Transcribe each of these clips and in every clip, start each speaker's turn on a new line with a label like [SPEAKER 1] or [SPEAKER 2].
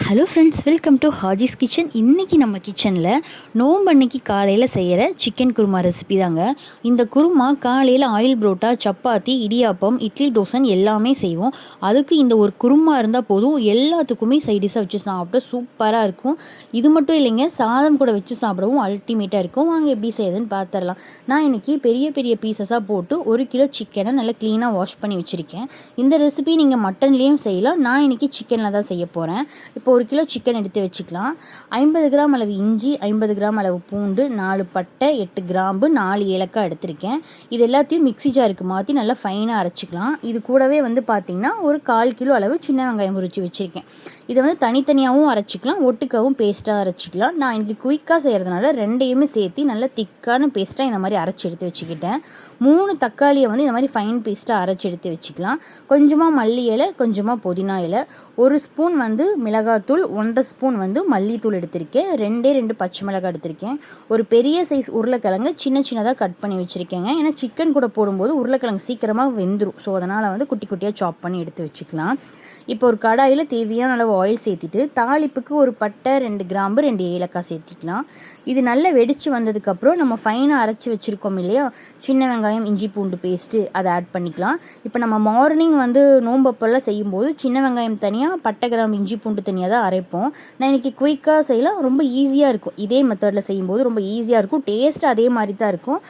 [SPEAKER 1] Hello friends, welcome to Haji's kitchen. இன்றைக்கி நம்ம கிச்சனில் நோம்பு அன்னைக்கு காலையில் செய்கிற சிக்கன் குருமா ரெசிபி தாங்க. இந்த குருமா காலையில் ஆயில் புரோட்டா, சப்பாத்தி, இடியாப்பம், இட்லி, தோசை எல்லாமே செய்வோம். அதுக்கு இந்த ஒரு குருமா இருந்தால் போதும், எல்லாத்துக்குமே சைடிஷாக வச்சு சாப்பிட சூப்பராக இருக்கும். இது மட்டும் இல்லைங்க, சாதம் கூட வச்சு சாப்பிடவும் அல்டிமேட்டாக இருக்கும். வாங்க எப்படி செய்யுதுன்னு பார்த்துடலாம். நான் இன்றைக்கி பெரிய பெரிய பீசஸாக போட்டு 1 கிலோ சிக்கனை நல்லா க்ளீனாக வாஷ் பண்ணி வச்சுருக்கேன். இந்த ரெசிபி நீங்கள் மட்டன்லேயும் செய்யலாம். நான் இன்றைக்கி சிக்கனில் தான் செய்ய போகிறேன். இப்போ 1 கிலோ சிக்கன் எடுத்து வச்சுக்கலாம். 50 கிராம் அளவு இஞ்சி, 50 கிராம் அளவு பூண்டு, 4 பட்டை, 8 கிராம்பு, 4 ஏலக்காய் எடுத்திருக்கேன். இது எல்லாத்தையும் மிக்ஸி ஜாருக்கு மாற்றி நல்லா ஃபைனாக அரைச்சிக்கலாம். இது கூடவே பார்த்திங்கன்னா ஒரு 1/4 கிலோ அளவு சின்ன வெங்காயம் உரித்து வச்சுருக்கேன். இதை தனித்தனியாகவும் அரைச்சிக்கலாம், ஒட்டுக்காகவும் பேஸ்ட்டாக அரைச்சிக்கலாம். நான் இன்றைக்கி குயிக்காக செய்கிறதுனால ரெண்டையுமே சேர்த்து நல்லா திக்கான பேஸ்ட்டாக இந்த மாதிரி அரைச்சி எடுத்து வச்சுக்கிட்டேன். 3 தக்காளியை இந்த மாதிரி ஃபைன் பேஸ்ட்டாக அரைச்சி எடுத்து வச்சுக்கலாம். கொஞ்சமாக மல்லி இலை, கொஞ்சமாக புதினா இலை, 1 ஸ்பூன் மிளகாத்தூள், 1.5 ஸ்பூன் மல்லித்தூள் எடுத்திருக்கேன். 2 பச்சை மிளகாய் எடுத்திருக்கேன். ஒரு பெரிய சைஸ் உருளைக்கிழங்கு சின்னதாக கட் பண்ணி வச்சுருக்கேங்க. ஏன்னா சிக்கன் கூட போடும்போது உருளைக்கிழங்கு சீக்கிரமாக வெந்துடும். ஸோ அதனால் குட்டி குட்டியாக சாப் பண்ணி எடுத்து வச்சுக்கலாம். இப்போ ஒரு கடாயில் தேவையான அளவு ஆயில் சேர்த்திட்டு தாளிப்புக்கு ஒரு பட்டை, 2 கிராம்பு, 2 ஏலக்காய் சேர்த்திக்கலாம். இது நல்லா வெடித்து வந்ததுக்கப்புறம் நம்ம ஃபைனாக அரைச்சி வச்சுருக்கோம் இல்லையா, சின்ன வெங்காயம், இஞ்சி பூண்டு பேஸ்ட்டு, அதை ஆட் பண்ணிக்கலாம். இப்போ நம்ம மார்னிங் நோம்பப்பெல்லாம் செய்யும்போது சின்ன வெங்காயம் தனியாக, பட்டை, கிராம்பு, இஞ்சி பூண்டு தனியாக தான் அரைப்போம். நான் இன்றைக்கி குயிக்காக செய்யலாம், ரொம்ப ஈஸியாக இருக்கும். இதே மெத்தடில் செய்யும்போது ரொம்ப ஈஸியாக இருக்கும். டேஸ்ட்டு அதே மாதிரி தான் இருக்கும்.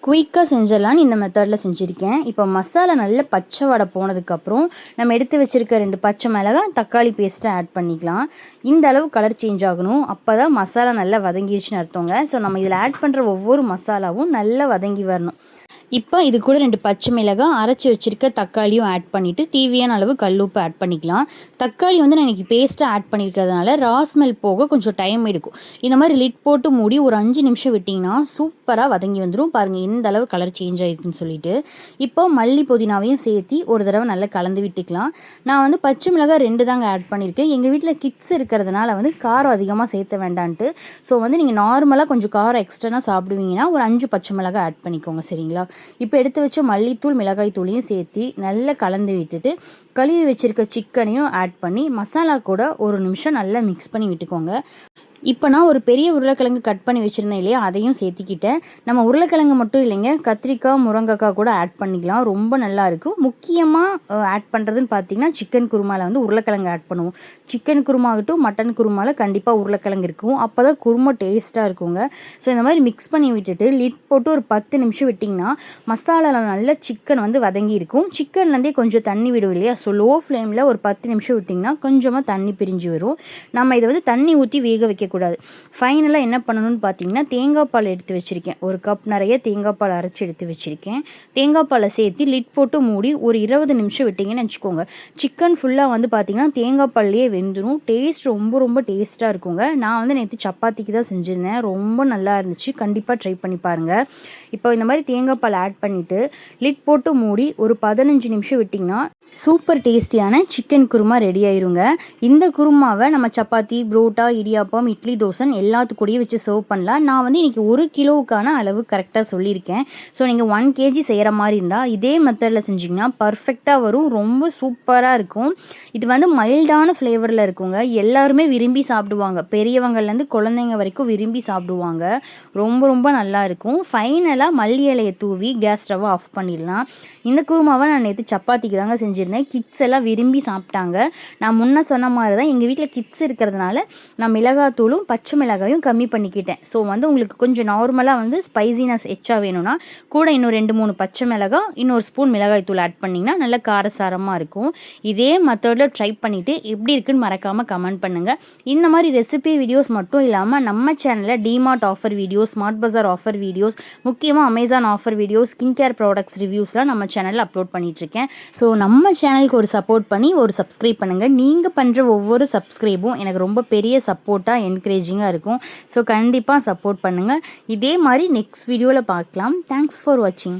[SPEAKER 1] குயிக்காக செஞ்சிடலான்னு இந்த மெத்தடில் செஞ்சுருக்கேன். இப்போ மசாலா நல்ல பச்சை வடை போனதுக்கப்புறம் நம்ம எடுத்து வச்சுருக்க 2 பச்சை மிளகாய், தக்காளி பேஸ்ட்டை ஆட் பண்ணிக்கலாம். இந்த அளவு கலர் சேஞ்ச் ஆகணும். அப்போ தான் மசாலா நல்லா வதங்கிடுச்சுன்னு அர்த்தங்க. ஸோ நம்ம இதில் ஆட் பண்ணுற ஒவ்வொரு மசாலாவும் நல்லா வதங்கி வரணும். இப்போ இது கூட 2 பச்சை மிளகாய், அரைச்சி வச்சுருக்க தக்காளியும் ஆட் பண்ணிவிட்டு தேவையான அளவு கல்லுப்பு ஆட் பண்ணிக்கலாம். தக்காளி நான் இன்றைக்கி பேஸ்ட்டாக ஆட் பண்ணியிருக்கிறதுனால ராஸ்மெல் போக கொஞ்சம் டைம் எடுக்கும். இந்த மாதிரி லிட் போட்டு மூடி ஒரு 5 நிமிஷம் விட்டிங்கன்னா சூப்பராக வதங்கி வந்துடும். பாருங்கள் எந்த அளவு கலர் சேஞ்ச் ஆகிருக்குன்னு சொல்லிட்டு. இப்போ மல்லி புதினாவையும் சேர்த்து ஒரு தடவை நல்லா கலந்து விட்டுக்கலாம். நான் பச்சை மிளகாய் 2 தாங்க ஆட் பண்ணியிருக்கேன். எங்கள் வீட்டில் கிட்ஸ் இருக்கிறதுனால காரம் அதிகமாக சேர்த்த வேண்டான்ட்டு. ஸோ நீங்கள் நார்மலாக கொஞ்சம் காரம் எக்ஸ்ட்ரா சாப்பிடுவீங்கன்னா ஒரு 5 பச்சை மிளகாய் ஆட் பண்ணிக்கோங்க, சரிங்களா? இப்போ எடுத்து வச்ச மல்லித்தூள், மிளகாய் தூளையும் சேர்த்து நல்லா கலந்து விட்டுட்டு கழுவி வச்சுருக்க சிக்கனையும் ஆட் பண்ணி மசாலா கூட ஒரு நிமிஷம் நல்லா மிக்ஸ் பண்ணி விட்டுக்கோங்க. இப்போ நான் ஒரு பெரிய உருளைக்கிழங்கு கட் பண்ணி வச்சுருந்தேன் இல்லையா, அதையும் சேர்த்திக்கிட்டேன். நம்ம உருளைக்கிழங்கு மட்டும் இல்லைங்க, கத்திரிக்காய், முருங்கைக்காய் கூட ஆட் பண்ணிக்கலாம். ரொம்ப நல்லாயிருக்கும். முக்கியமாக ஆட் பண்ணுறதுன்னு பார்த்தீங்கன்னா சிக்கன் குருமாவில் உருளைக்கிழங்கு ஆட் பண்ணுவோம். சிக்கன் குருமாகட்டும், மட்டன் குருமாவில் கண்டிப்பாக உருளைக்கிழங்கு இருக்கும். அப்போ தான் குருமா டேஸ்ட்டாக இருக்குங்க. ஸோ இந்த மாதிரி மிக்ஸ் பண்ணி விட்டுட்டு லிட் போட்டு ஒரு 10 நிமிஷம் விட்டிங்கன்னா மசாலாவில் நல்லா சிக்கன் வதங்கி இருக்கும். சிக்கன்லேருந்தே கொஞ்சம் தண்ணி விடும் இல்லையா, ஸோ லோ ஃப்ளேமில் ஒரு 10 நிமிஷம் விட்டிங்கன்னா கொஞ்சமாக தண்ணி பிரிஞ்சு வரும். நம்ம இதை தண்ணி ஊற்றி வேக வைக்கக்கூடாது. ஃபைனலாக என்ன பண்ணணும்னு பார்த்தீங்கன்னா தேங்காய் பால் எடுத்து வச்சுருக்கேன். ஒரு கப் நிறைய தேங்காய் பால் அரைச்சி எடுத்து வச்சுருக்கேன். தேங்காய் பாலை சேர்த்து லிட் போட்டு மூடி ஒரு 20 நிமிஷம் விட்டிங்கன்னு வச்சுக்கோங்க. சிக்கன் ஃபுல்லாக பார்த்தீங்கன்னா தேங்காய் பால்லையே வெந்துடும். டேஸ்ட் ரொம்ப டேஸ்ட்டாக இருக்குங்க. நான் நேற்று சப்பாத்திக்கு தான் செஞ்சுருந்தேன். ரொம்ப நல்லா இருந்துச்சு. கண்டிப்பாக ட்ரை பண்ணி பாருங்கள். இப்போ இந்த மாதிரி தேங்காய் பால் ஆட் பண்ணிவிட்டு லிட் போட்டு மூடி ஒரு 15 நிமிஷம் விட்டிங்கன்னா சூப்பர் டேஸ்டியான சிக்கன் குருமா ரெடி ஆயிருங்க. இந்த குருமாவை நம்ம சப்பாத்தி, புரோட்டா, இடியாப்பம், இட்லி, தோசை எல்லாத்துக்கூடயும் வச்சு சர்வ் பண்ணலாம். நான் இன்றைக்கி 1 கிலோவுக்கான அளவு கரெக்டாக சொல்லியிருக்கேன். ஸோ நீங்கள் 1 kg செய்கிற மாதிரி இருந்தால் இதே மெத்தடில் செஞ்சிங்கன்னா பர்ஃபெக்டாக வரும். ரொம்ப சூப்பராக இருக்கும். இது மைல்டான ஃப்ளேவரில் இருக்குங்க. எல்லாருமே விரும்பி சாப்பிடுவாங்க. பெரியவங்கள்லேருந்து குழந்தைங்க வரைக்கும் விரும்பி சாப்பிடுவாங்க. ரொம்ப நல்லா இருக்கும். ஃபைனலாக மல்லி இலையை தூவி கேஸ் ஸ்டவ்வை ஆஃப் பண்ணிடலாம். இந்த குருமாவை நான் நேற்று சப்பாத்திக்கு தாங்க செஞ்சுருந்தேன். கிட்ஸ் எல்லாம் விரும்பி சாப்பிட்டாங்க. நான் முன்ன சொன்ன மாதிரி தான் எங்கள் வீட்டில் கிட்ஸ் இருக்கிறதுனால நான் மிளகாத்தூளும் பச்சை மிளகாயும் கம்மி பண்ணிக்கிட்டேன். ஸோ உங்களுக்கு கொஞ்சம் நார்மலாக ஸ்பைசினஸ் எச்சா வேணும்னா கூட இன்னும் 2-3 பச்சை மிளகாய், இன்னொரு ஸ்பூன் மிளகாய் தூள் ஆட் பண்ணிங்கன்னா நல்லா காரசாரமாக இருக்கும். இதே மெத்தடில் ட்ரை பண்ணிவிட்டு எப்படி இருக்குன்னு மறக்காமல் கமெண்ட் பண்ணுங்கள். இந்த மாதிரி ரெசிபி வீடியோஸ் மட்டும் இல்லாமல் நம்ம சேனலில் DMart offer videos, Smart Bazaar offer videos, முக்கியமாக Amazon offer videos, skin care products ரிவ்யூஸ்லாம் நம்ம சேனலில் அப்லோட் பண்ணிகிட்ருக்கேன். ஸோ நம்ம சேனலுக்கு ஒரு சப்போர்ட் பண்ணி ஒரு சப்ஸ்கிரைப் பண்ணுங்கள். நீங்கள் பண்ணுற ஒவ்வொரு சப்ஸ்கிரைபும் எனக்கு ரொம்ப பெரிய சப்போர்ட்டாக, என்கரேஜிங்காக இருக்கும். ஸோ கண்டிப்பாக சப்போர்ட் பண்ணுங்கள். இதே மாதிரி நெக்ஸ்ட் வீடியோவில் பார்க்கலாம். தேங்க்ஸ் ஃபார் வாட்சிங்.